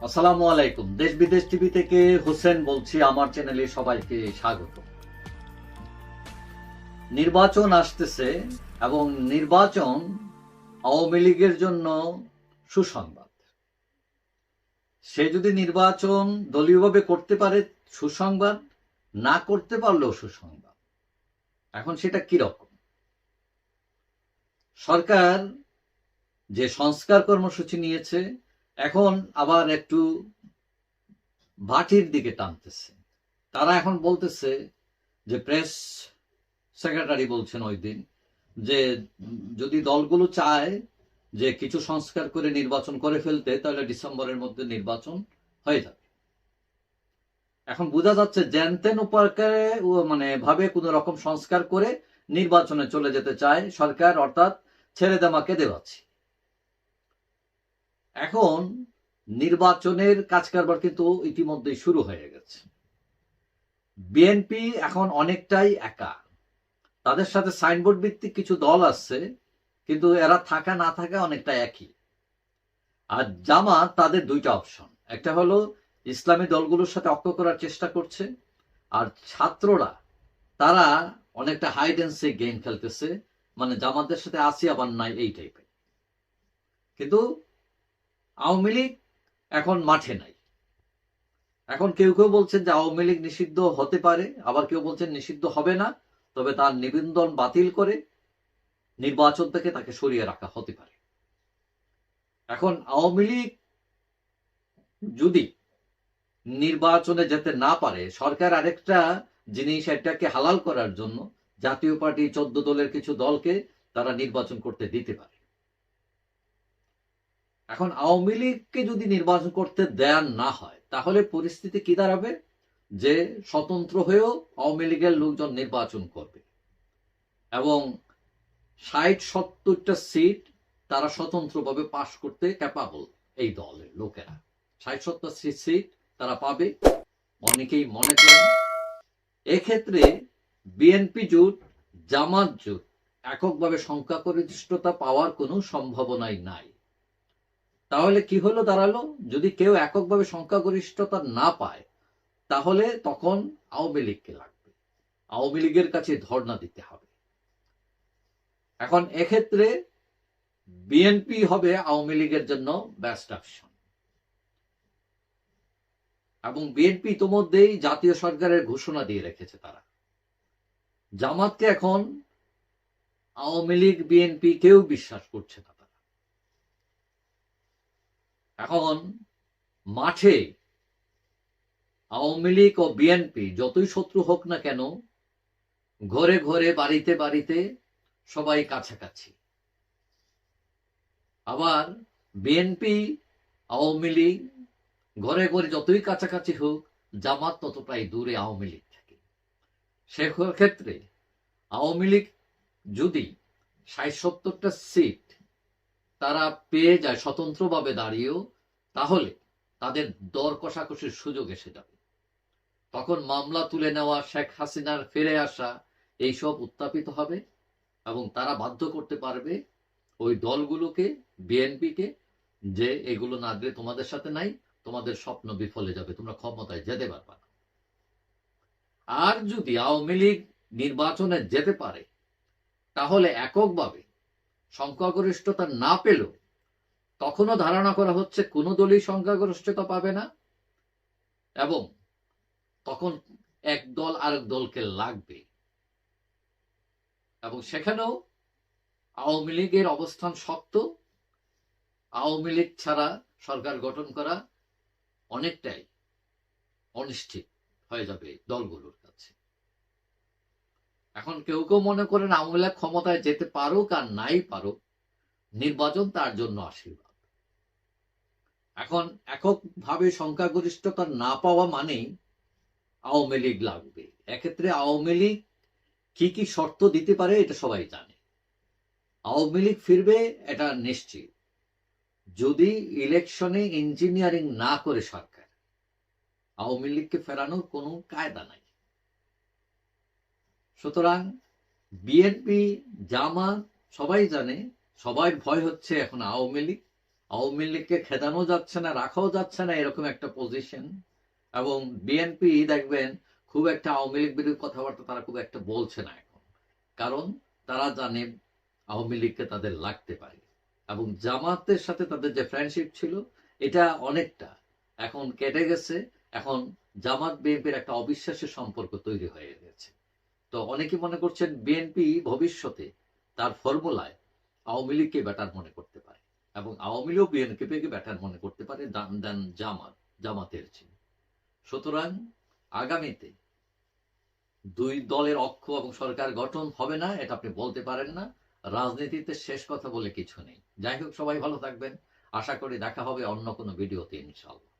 আসসালামু আলাইকুম। দেশ বিদেশ টিভি থেকে হোসেন বলছি। আমার চ্যানেলে সবাইকে স্বাগত। নির্বাচন আসতেছে এবং নির্বাচন আওয়ামী লীগের জন্য সুসংবাদ। সে যদি নির্বাচন দলীয়ভাবে করতে পারে সুসংবাদ, না করতে পারলেও সুসংবাদ। এখন সেটা কি রকম? সরকার যে সংস্কার কর্মসূচি নিয়েছে, এখন আবার একটু ভাটির দিকে টানতেছে। তারা এখন বলতেছে যে প্রেস সেক্রেটারি বলছেন ওই দিন যে যদি দলগুলো চায় যে কিছু সংস্কার করে নির্বাচন করে ফেলতে, তাহলে ডিসেম্বরের মধ্যে নির্বাচন হয়ে যাবে। এখন বোঝা যাচ্ছে যেন তেন উপায়ে ভাবে কোন রকম সংস্কার করে নির্বাচনে চলে যেতে চায় সরকার, অর্থাৎ ছেড়ে দেমাকে দেওয়াচ্ছি। এখন নির্বাচনের কাজ কারবার কিন্তু ইতিমধ্যেই শুরু হয়ে গেছে। বিএনপি এখন অনেকটাই একা। তাদের সাথে সাইনবোর্ড ভিত্তিক কিছু দল আছে, কিন্তু এরা থাকা না থাকা অনেকটা একই। আর জামাত তাদের দুইটা অপশন, একটা হলো ইসলামী দলগুলোর সাথে ঐক্য করার চেষ্টা করছে, আর ছাত্ররা তারা অনেকটা হাইড এন্ড সিক গেম খেলতেছে, মানে জামাতের সাথে আসি আবার নাই এই টাইপের। কিন্তু আওয়ামী লীগ এখন মাঠে নাই। এখন কেউ কেউ বলছেন যে আওয়ামী লীগ নিষিদ্ধ হতে পারে, আবার কেউ বলছেন নিষিদ্ধ হবে না, তবে তার নিবন্ধন বাতিল করে নির্বাচন থেকে তাকে সরিয়ে রাখা হতে পারে। এখন আওয়ামী লীগ যদি নির্বাচনে যেতে না পারে, সরকার আরেকটা জিনিস এটাকে হালাল করার জন্য জাতীয় পার্টি 14 দলের কিছু দলকে তারা নির্বাচন করতে দিতে পারে। এখন আওয়ামী লীগকে যদি নির্বাচন করতে দেয়া না হয়, তাহলে পরিস্থিতি কি দাঁড়াবে যে স্বতন্ত্র হয়েও আওয়ামী লীগের লোকজন নির্বাচন করবে এবং 60-70টা সিট তারা স্বতন্ত্রভাবে পাশ করতে ক্যাপাবল। এই দলের লোকেরা 60-70 সিট তারা পাবে, অনেকেই মনে করেন। এক্ষেত্রে বিএনপি জোট, জামাত জোট এককভাবে সংখ্যাগরিষ্ঠতা পাওয়ার কোনো সম্ভাবনাই নাই। তাহলে কি হলো দাঁড়ালো, যদি কেউ এককভাবে সংখ্যাগরিষ্ঠতা না পায়, তাহলে তখন আওয়ামী লীগকে লাগবে, আওয়ামী লীগের কাছে ধর্ণা দিতে হবে। এখন এক্ষেত্রে বিএনপি হবে আওয়ামী লীগের জন্য বেস্ট অপশন। এবং বিএনপি ইতোমধ্যেই জাতীয় সরকারের ঘোষণা দিয়ে রেখেছে তারা। জামাতকে এখন আওয়ামী লীগ বিএনপি কেউ বিশ্বাস করছে না তারা। এখন মাঠে আওয়ামী লীগ ও বিএনপি যতই শত্রু হোক না কেন, ঘরে ঘরে বাড়িতে বাড়িতে সবাই কাছাকাছি। আবার বিএনপি আওয়ামী লীগ ঘরে ঘরে যতই কাছাকাছি হোক, জামাত ততটাই দূরে আওয়ামী লীগ থেকে। সেক্ষেত্রে আওয়ামী লীগ যদি 60-70টা সিট তারা পেয়ে যায় স্বতন্ত্রভাবে দাঁড়িয়েও, তাহলে তাদের দর কষাকষির সুযোগ এসে যাবে। তখন মামলা তুলে নেওয়া, শেখ হাসিনার ফিরে আসা, এইসব উত্থাপিত হবে এবং তারা বাধ্য করতে পারবে ওই দলগুলোকে, বিএনপিকে, যে এগুলো না দিলে তোমাদের সাথে নাই, তোমাদের স্বপ্ন বিফলে যাবে, তোমরা ক্ষমতায় যেতে পারবে না। আর যদি আওয়ামী লীগ নির্বাচনে যেতে পারে, তাহলে এককভাবে সংখ্যাগরিষ্ঠতা না পেলেও তখনও ধারণা করা হচ্ছে কোনো দলই সংখ্যাগরিষ্ঠতা পাবে না, এবং তখন এক দল আরেক দলকে লাগবে, এবং সেখানেও আওয়ামী লীগের অবস্থান শক্ত। আওয়ামী লীগ ছাড়া সরকার গঠন করা অনেকটাই অনিশ্চিত হয়ে যাবে দলগুলোর কাছে। এখন কেউ কেউ মনে করেন আওয়ামী লীগ ক্ষমতায় যেতে পারুক আর নাই পারুক, নির্বাচন তার জন্য আশীর্বাদ। এখন এককভাবে সংখ্যাগরিষ্ঠতা না পাওয়া মানেই আওয়ামী লীগ লাগবে। এক্ষেত্রে আওয়ামী লীগ কি কি শর্ত দিতে পারে এটা সবাই জানে। আওয়ামী লীগ ফিরবে এটা নিশ্চিত, যদি ইলেকশনে ইঞ্জিনিয়ারিং না করে সরকার। আওয়ামী লীগকে ফেরানোর কোনো কায়দা নাই। সুতরাং বিএনপি, জামাত সবাই জানে, সবাই ভয় হচ্ছে এখন আওয়ামী লীগ আওয়ামী লীগকে খেদানো যাচ্ছে না, রাখাও যাচ্ছে না, এরকম একটা পজিশন। এবং বিএনপি দেখবেন খুব একটা আওয়ামী লীগ বিরোধী কথাবার্তা তারা খুব একটা বলছে না এখন, কারণ তারা জানে আওয়ামী লীগকে তাদের লাগতে পারে। এবং জামাতের সাথে তাদের যে ফ্রেন্ডশিপ ছিল এটা অনেকটা এখন কেটে গেছে। এখন জামাত বিএনপির একটা অবিশ্বাসের সম্পর্ক তৈরি হয়ে গেছে। তো অনেকে মনে করছেন বিএনপি ভবিষ্যতে তার ফর্মুলায় আওয়ামী লীগকে ব্যাটার মনে করতে পারে, এবং আওয়ামী লীগ বিএনপিকে ব্যাটার মনে করতে পারে দেন জামাতের চেয়ে। সুতরাং আগামীতে দুই দলের অক্ষ এবং সরকার গঠন হবে না এটা আপনি বলতে পারেন না। রাজনীতিতে শেষ কথা বলে কিছু নেই। যাই হোক, সবাই ভালো থাকবেন। আশা করি দেখা হবে অন্য কোনো ভিডিওতে ইনশাআল্লাহ।